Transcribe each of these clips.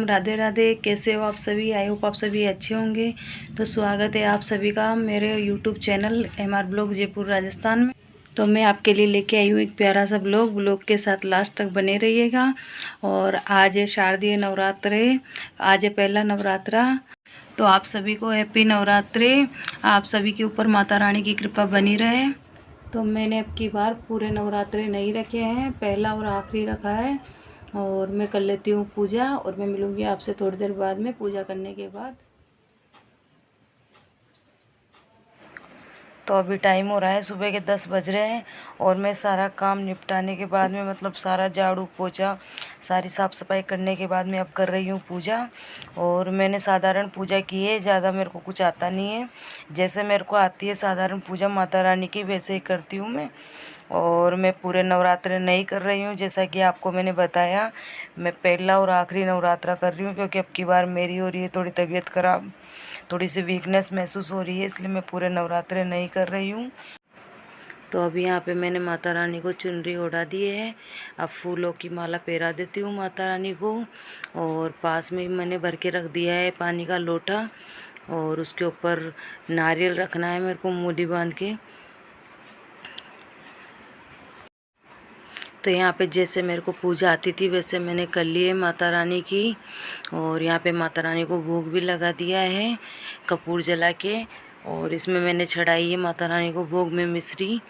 राम, राधे राधे। कैसे हो आप सभी? आई होप आप सभी अच्छे होंगे। तो स्वागत है आप सभी का मेरे YouTube channel MR blog Jaipur Rajasthan में। तो मैं आपके लिए लेके आई हूँ एक प्यारा सा ब्लॉग के साथ लास्ट तक बने रहिएगा। और आज है शारदीय नवरात्रे, आज है पहला नवरात्रा। तो आप सभी को हैप्पी नवरात्रे। आप सभी के ऊपर माता रानी की कृपा बनी रहे। तो मैंने अब की बार पूरे नवरात्रे नहीं रखे हैं, पहला और आखिरी रखा है। और मैं कर लेती हूँ पूजा और मैं मिलूँगी आपसे थोड़ी देर बाद में पूजा करने के बाद। तो अभी टाइम हो रहा है, सुबह के 10 बज रहे हैं। और मैं सारा काम निपटाने के बाद में, मतलब सारा झाड़ू पोछा सारी साफ़ सफाई करने के बाद में अब कर रही हूँ पूजा। और मैंने साधारण पूजा की है, ज़्यादा मेरे को कुछ आता नहीं है। जैसे मेरे को आती है साधारण पूजा माता रानी की, वैसे ही करती हूँ मैं। और मैं पूरे नवरात्रे नहीं कर रही हूँ, जैसा कि आपको मैंने बताया। मैं पहला और आखिरी नवरात्रा कर रही हूँ, क्योंकि अब की बार मेरी हो रही है थोड़ी तबीयत ख़राब, थोड़ी सी वीकनेस महसूस हो रही है, इसलिए मैं पूरे नवरात्रे नहीं कर रही हूँ। तो अभी यहाँ पे मैंने माता रानी को चुनरी ओढ़ा दी है। अब फूलों की माला पहरा देती हूँ माता रानी को। और पास में मैंने भर के रख दिया है पानी का लोटा, और उसके ऊपर नारियल रखना है मेरे को मूली बांध के। तो यहाँ पे जैसे मेरे को पूजा आती थी वैसे मैंने कर ली है माता रानी की। और यहाँ पे माता रानी को भोग भी लगा दिया है कपूर जला के। और इसमें मैंने चढ़ाई है माता रानी को भोग में मिश्री।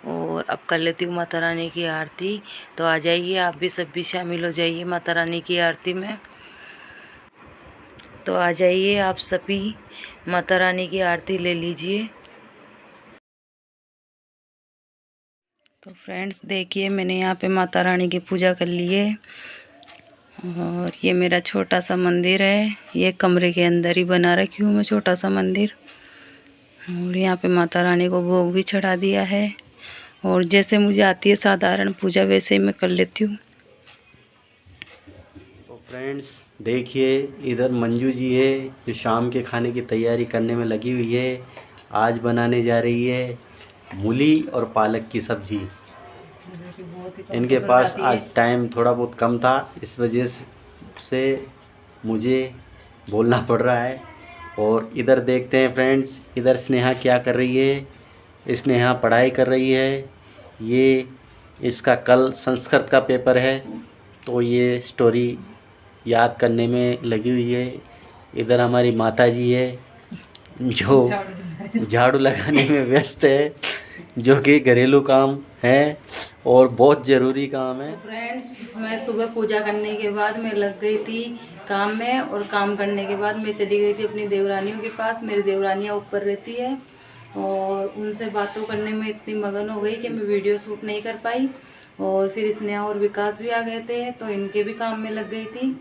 और अब कर लेती हूँ माता रानी की आरती। तो आ जाइए आप भी, सब भी शामिल हो जाइए माता रानी की आरती में। तो आ जाइए आप सभी, माता रानी की आरती ले लीजिए। तो फ्रेंड्स देखिए, मैंने यहाँ पे माता रानी की पूजा कर ली है। और ये मेरा छोटा सा मंदिर है, ये कमरे के अंदर ही बना रखी हूँ मैं छोटा सा मंदिर। और यहाँ पे माता रानी को भोग भी चढ़ा दिया है। और जैसे मुझे आती है साधारण पूजा वैसे ही मैं कर लेती हूँ। तो फ्रेंड्स देखिए, इधर मंजू जी है जो शाम के खाने की तैयारी करने में लगी हुई है। आज बनाने जा रही है मूली और पालक की सब्जी। इनके पास आज टाइम थोड़ा बहुत कम था, इस वजह से मुझे बोलना पड़ रहा है। और इधर देखते हैं फ्रेंड्स, इधर स्नेहा क्या कर रही है। स्नेहा पढ़ाई कर रही है। ये इसका कल संस्कृत का पेपर है, तो ये स्टोरी याद करने में लगी हुई है। इधर हमारी माता जी है जो झाड़ू लगाने में व्यस्त है, जो कि घरेलू काम है और बहुत ज़रूरी काम है। फ्रेंड्स, मैं सुबह पूजा करने के बाद मैं लग गई थी काम में। और काम करने के बाद मैं चली गई थी अपनी देवरानियों के पास। मेरी देवरानियाँ ऊपर रहती है, और उनसे बातों करने में इतनी मगन हो गई कि मैं वीडियो शूट नहीं कर पाई। और फिर स्नेहा और विकास भी आ गए थे, तो इनके भी काम में लग गई थी।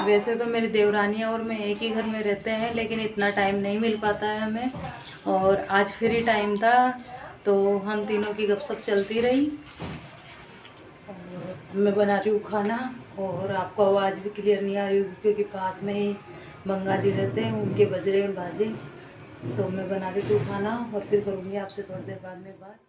वैसे तो मेरी देवरानियाँ और मैं एक ही घर में रहते हैं, लेकिन इतना टाइम नहीं मिल पाता है हमें। और आज फ्री टाइम था, तो हम तीनों की गपशप चलती रही। और मैं बना रही हूँ खाना, और आपको आवाज़ भी क्लियर नहीं आ रही होगी क्योंकि पास में ही बंगाली रहते हैं, उनके बज रहे हैं बाजे। तो मैं बना रही हूँ खाना और फिर करूँगी आपसे थोड़ी देर बाद में बात।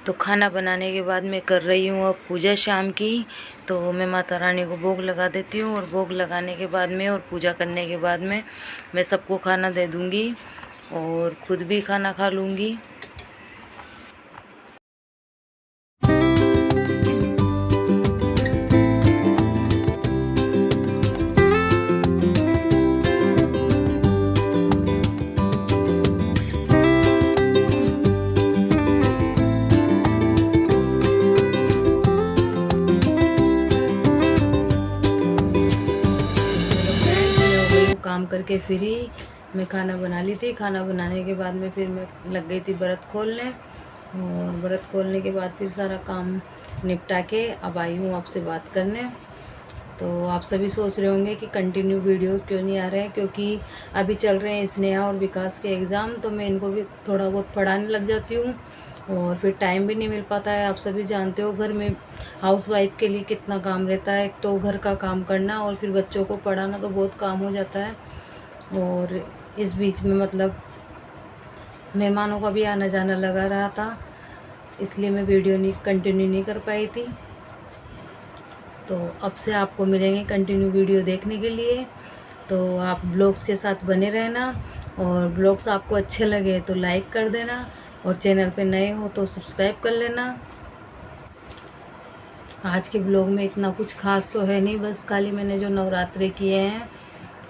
तो खाना बनाने के बाद मैं कर रही हूँ अब पूजा शाम की। तो मैं माता रानी को भोग लगा देती हूँ, और भोग लगाने के बाद में और पूजा करने के बाद में मैं सबको खाना दे दूँगी और खुद भी खाना खा लूँगी। काम करके फ्री मैं खाना बना ली थी। खाना बनाने के बाद में फिर मैं लग गई थी व्रत खोलने। और व्रत खोलने के बाद फिर सारा काम निपटा के अब आई हूँ आपसे बात करने। तो आप सभी सोच रहे होंगे कि कंटिन्यू वीडियो क्यों नहीं आ रहे हैं, क्योंकि अभी चल रहे हैं स्नेहा और विकास के एग्ज़ाम, तो मैं इनको भी थोड़ा बहुत पढ़ाने लग जाती हूँ। और फिर टाइम भी नहीं मिल पाता है। आप सभी जानते हो घर में हाउसवाइफ के लिए कितना काम रहता है। एक तो घर का काम करना और फिर बच्चों को पढ़ाना, तो बहुत काम हो जाता है। और इस बीच में मतलब मेहमानों का भी आना जाना लगा रहा था, इसलिए मैं वीडियो कंटिन्यू नहीं कर पाई थी। तो अब से आपको मिलेंगे कंटिन्यू वीडियो देखने के लिए, तो आप ब्लॉग्स के साथ बने रहना। और ब्लॉग्स आपको अच्छे लगे तो लाइक कर देना, और चैनल पे नए हो तो सब्सक्राइब कर लेना। आज के ब्लॉग में इतना कुछ खास तो है नहीं, बस खाली मैंने जो नवरात्रे किए हैं,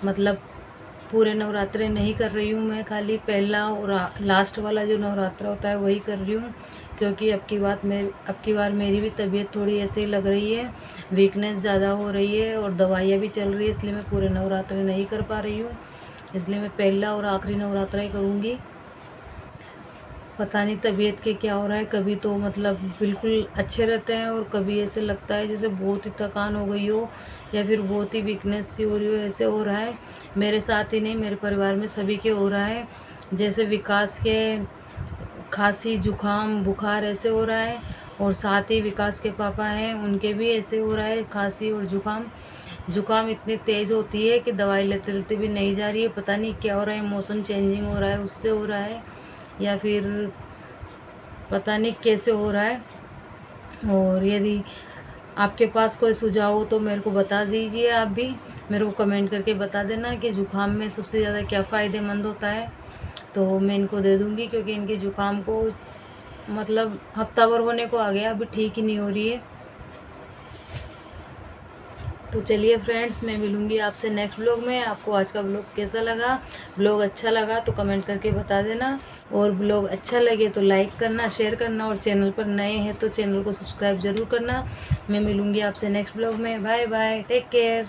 मतलब पूरे नवरात्रे नहीं कर रही हूँ मैं, खाली पहला और लास्ट वाला जो नवरात्रा होता है वही कर रही हूँ। क्योंकि अब की बार मेरी भी तबीयत थोड़ी ऐसे ही लग रही है, वीकनेस ज़्यादा हो रही है और दवाइयाँ भी चल रही है, इसलिए मैं पूरे नवरात्रे नहीं कर पा रही हूँ। इसलिए मैं पहला और आखिरी नवरात्रा ही करूँगी। पता नहीं तबीयत के क्या हो रहा है, कभी तो मतलब बिल्कुल अच्छे रहते हैं और कभी ऐसे लगता है जैसे बहुत ही थकान हो गई हो या फिर बहुत ही वीकनेस सी हो रही हो, ऐसे हो रहा है। मेरे साथ ही नहीं, मेरे परिवार में सभी के हो रहा है। जैसे विकास के खांसी जुकाम बुखार ऐसे हो रहा है, और साथ ही विकास के पापा हैं उनके भी ऐसे हो रहा है, खांसी और जुकाम इतनी तेज़ होती है कि दवाई लेते लेते भी नहीं जा रही है। पता नहीं क्या हो रहा है, मौसम चेंजिंग हो रहा है उससे हो रहा है, या फिर पता नहीं कैसे हो रहा है। और यदि आपके पास कोई सुझाव हो तो मेरे को बता दीजिए, आप भी मेरे को कमेंट करके बता देना कि ज़ुकाम में सबसे ज़्यादा क्या फ़ायदेमंद होता है, तो मैं इनको दे दूँगी। क्योंकि इनके ज़ुकाम को मतलब हफ्ता भर होने को आ गया, अभी ठीक ही नहीं हो रही है। तो चलिए फ्रेंड्स, मैं मिलूँगी आपसे नेक्स्ट ब्लॉग में। आपको आज का ब्लॉग कैसा लगा? ब्लॉग अच्छा लगा तो कमेंट करके बता देना, और ब्लॉग अच्छा लगे तो लाइक करना, शेयर करना, और चैनल पर नए हैं तो चैनल को सब्सक्राइब ज़रूर करना। मैं मिलूँगी आपसे नेक्स्ट ब्लॉग में। Bye bye, take care.